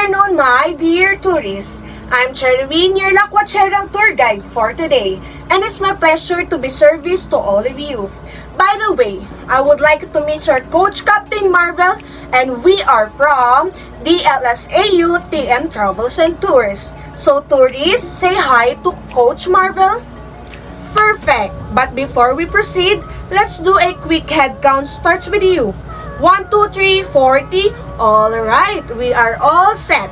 afternoon, my dear tourists. I'm Cherwin, your Lakwatcherang tour guide for today, and it's my pleasure to be service to all of you. By the way, I would like to meet your coach, Captain Marvel, and we are from DLSAU TM Travels and Tours. So tourists, say hi to Coach Marvel. Perfect! But before we proceed, let's do a quick head count. Starts with you. 1, 2, 3, 40. Alright, we are all set.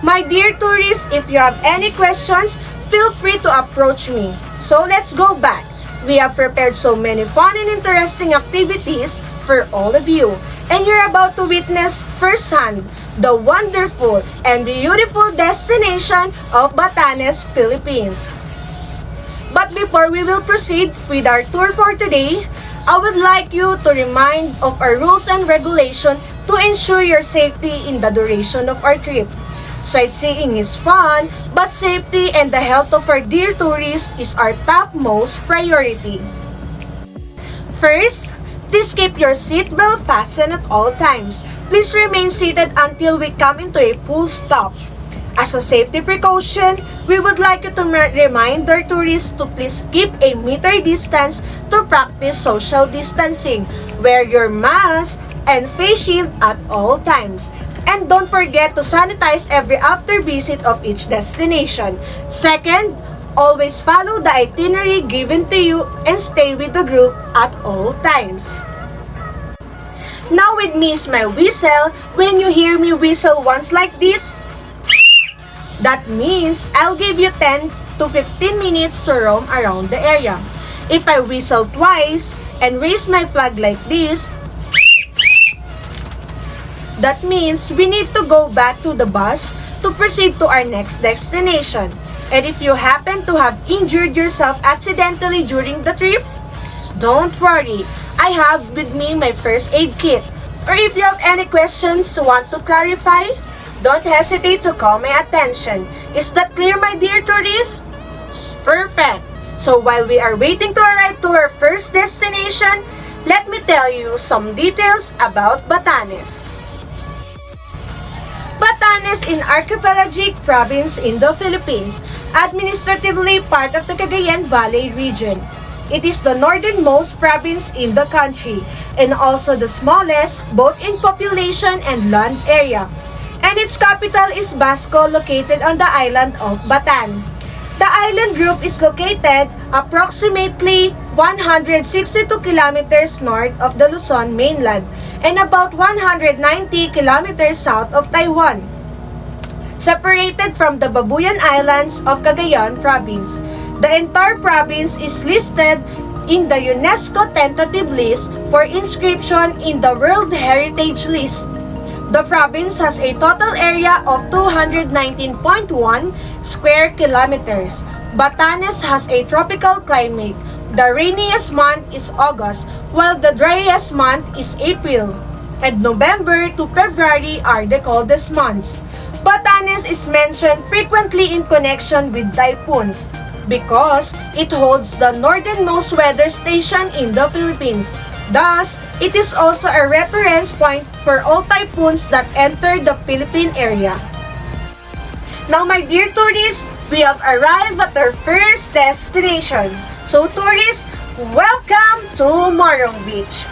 My dear tourists, if you have any questions, feel free to approach me. So let's go back. We have prepared so many fun and interesting activities for all of you. And you're about to witness firsthand the wonderful and beautiful destination of Batanes, Philippines. But before we will proceed with our tour for today, I would like you to remind of our rules and regulations to ensure your safety in the duration of our trip. Sightseeing is fun, but safety and the health of our dear tourists is our topmost priority. First, please keep your seatbelt fastened at all times. Please remain seated until we come into a full stop. As a safety precaution, we would like you to remind our tourists to please keep a meter distance to practice social distancing. Wear your mask and face shield at all times. And don't forget to sanitize every after visit of each destination. Second, always follow the itinerary given to you and stay with the group at all times. Now with me is my whistle. When you hear me whistle once like this, that means I'll give you 10 to 15 minutes to roam around the area. If I whistle twice and raise my flag like this, that means we need to go back to the bus to proceed to our next destination. And if you happen to have injured yourself accidentally during the trip, don't worry. I have with me my first aid kit. Or if you have any questions want to clarify, don't hesitate to call my attention. Is that clear, my dear tourists? Perfect! So while we are waiting to arrive to our first destination, let me tell you some details about Batanes. Batanes in Archipelagic Province in the Philippines, administratively part of the Cagayan Valley region. It is the northernmost province in the country and also the smallest both in population and land area. And its capital is Basco, located on the island of Batan. The island group is located approximately 162 kilometers north of the Luzon mainland and about 190 kilometers south of Taiwan, separated from the Babuyan Islands of Cagayan Province. The entire province is listed in the UNESCO tentative list for inscription in the World Heritage List. The province has a total area of 219.1 square kilometers. Batanes has a tropical climate. The rainiest month is August, while the driest month is April. And November to February are the coldest months. Batanes is mentioned frequently in connection with typhoons because it holds the northernmost weather station in the Philippines. Thus, it is also a reference point for all typhoons that enter the Philippine area. Now, my dear tourists, we have arrived at our first destination. So, tourists, welcome to Morong Beach.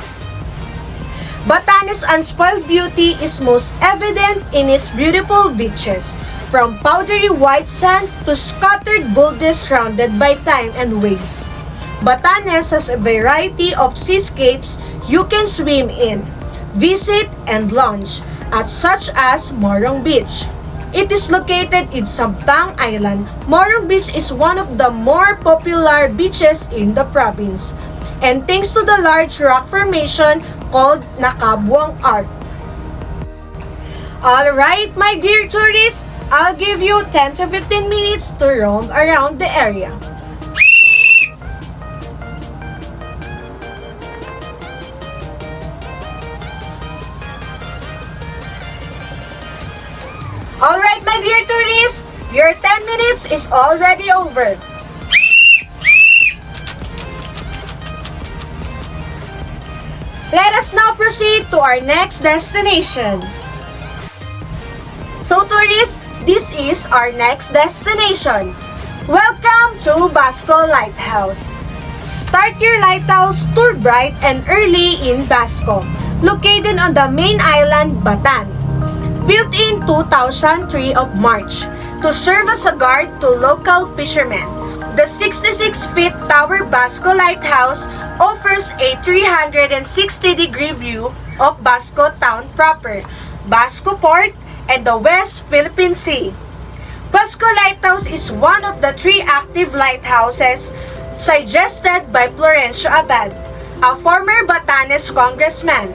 Batanes' unspoiled beauty is most evident in its beautiful beaches, from powdery white sand to scattered boulders surrounded by time and waves. Batanes has a variety of seascapes you can swim in, visit, and lounge at, such as Morong Beach. It is located in Sabtang Island. Morong Beach is one of the more popular beaches in the province, and thanks to the large rock formation called Nakabuang Arc. Alright, my dear tourists, I'll give you 10 to 15 minutes to roam around the area. Alright, my dear tourists, your 10 minutes is already over. Let us now proceed to our next destination. So tourists, this is our next destination. Welcome to Basco Lighthouse. Start your lighthouse tour bright and early in Basco, located on the main island, Batanes. Built in 2003 of March to serve as a guard to local fishermen. The 66-feet Tower Basco Lighthouse offers a 360-degree view of Basco Town proper, Basco Port, and the West Philippine Sea. Basco Lighthouse is one of the 3 active lighthouses suggested by Florencio Abad, a former Batanes congressman.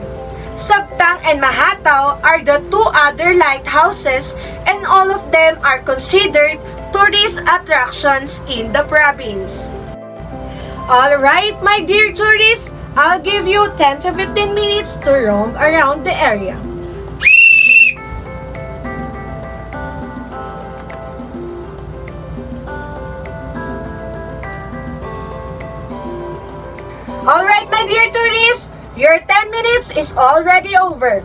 Sabtang and Mahatao are the 2 other lighthouses, and all of them are considered tourist attractions in the province. Alright, my dear tourists, I'll give you 10 to 15 minutes to roam around the area. Alright, my dear tourists, your 10 minutes is already over.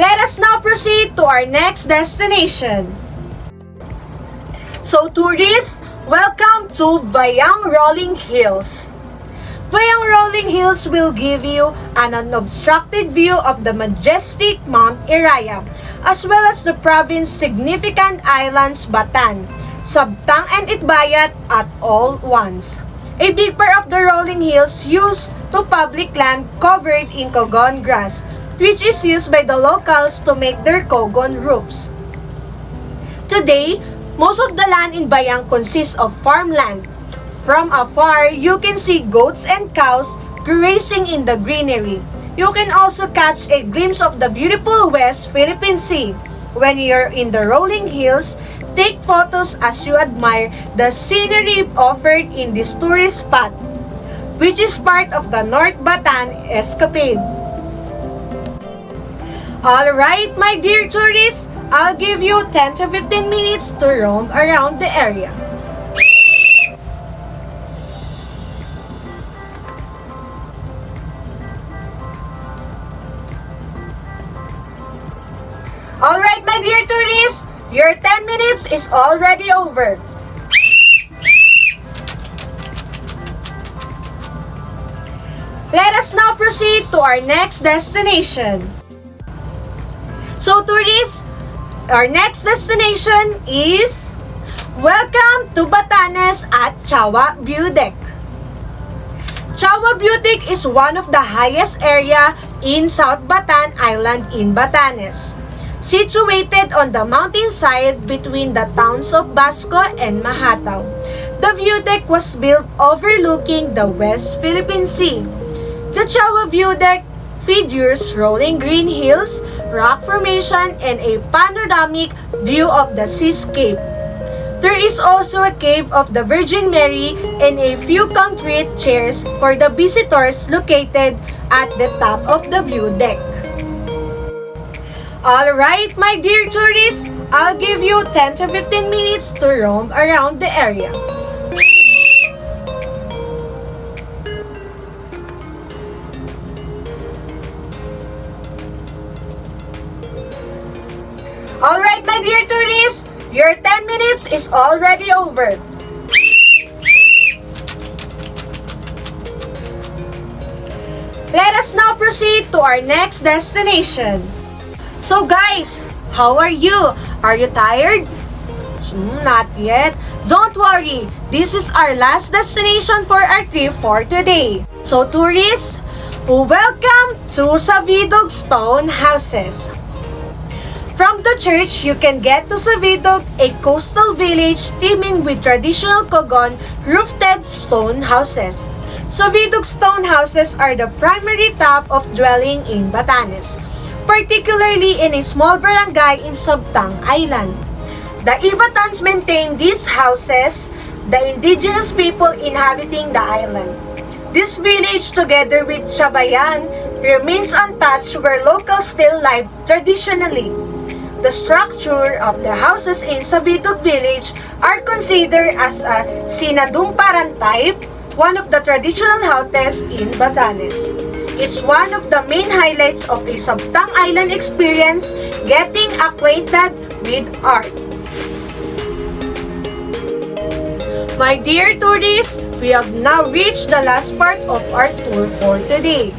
Let us now proceed to our next destination. So tourists, welcome to Bayang Rolling Hills. Bayang Rolling Hills will give you an unobstructed view of the majestic Mount Iraya, as well as the province's significant islands Batan, Sabtang and Itbayat at all once. A big part of the rolling hills used to public land covered in cogon grass, which is used by the locals to make their cogon roofs. Today, most of the land in Bayang consists of farmland. From afar, you can see goats and cows grazing in the greenery. You can also catch a glimpse of the beautiful West Philippine Sea. When you're in the rolling hills, take photos as you admire the scenery offered in this tourist spot, which is part of the North Batan escapade. Alright, my dear tourists, I'll give you 10 to 15 minutes to roam around the area. Alright, my dear tourists, your 10 minutes is already over. Let us now proceed to our next destination. So tourists, our next destination is welcome to Batanes at Chawa View Deck. Chawa View Deck is one of the highest area in South Batan Island in Batanes, situated on the mountainside between the towns of Basco and Mahatao. The view deck was built overlooking the West Philippine Sea. The Chawa View Deck features rolling green hills, rock formation, and a panoramic view of the seascape. There is also a cave of the Virgin Mary and a few concrete chairs for the visitors located at the top of the view deck. Alright, my dear tourists, I'll give you 10 to 15 minutes to roam around the area. Alright, my dear tourists, your 10 minutes is already over. Let us now proceed to our next destination. So guys, how are you? Are you tired? Not yet. Don't worry, this is our last destination for our trip for today. So tourists, welcome to Savidog Stone Houses. From the church, you can get to Savidog, a coastal village teeming with traditional cogon roofed stone houses. Savidog stone houses are the primary type of dwelling in Batanes, particularly in a small barangay in Sabtang Island. The Ivatans maintain these houses, the indigenous people inhabiting the island. This village, together with Chavayan, remains untouched where locals still live traditionally. The structure of the houses in Savidog village are considered as a sinadumparan type, one of the traditional houses in Batanes. It's one of the main highlights of a Sabtang Island experience, getting acquainted with art. My dear tourists, we have now reached the last part of our tour for today.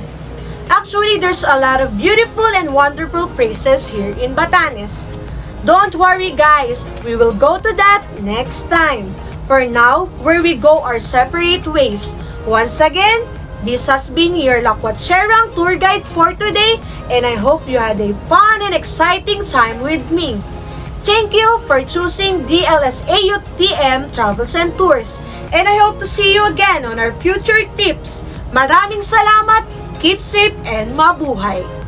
Actually, there's a lot of beautiful and wonderful places here in Batanes. Don't worry guys, we will go to that next time. For now, where we go our separate ways. Once again, this has been your Lakwatserang tour guide for today, and I hope you had a fun and exciting time with me. Thank you for choosing DLSAUTM Travels and Tours, and I hope to see you again on our future tips. Maraming salamat, keep safe and mabuhay!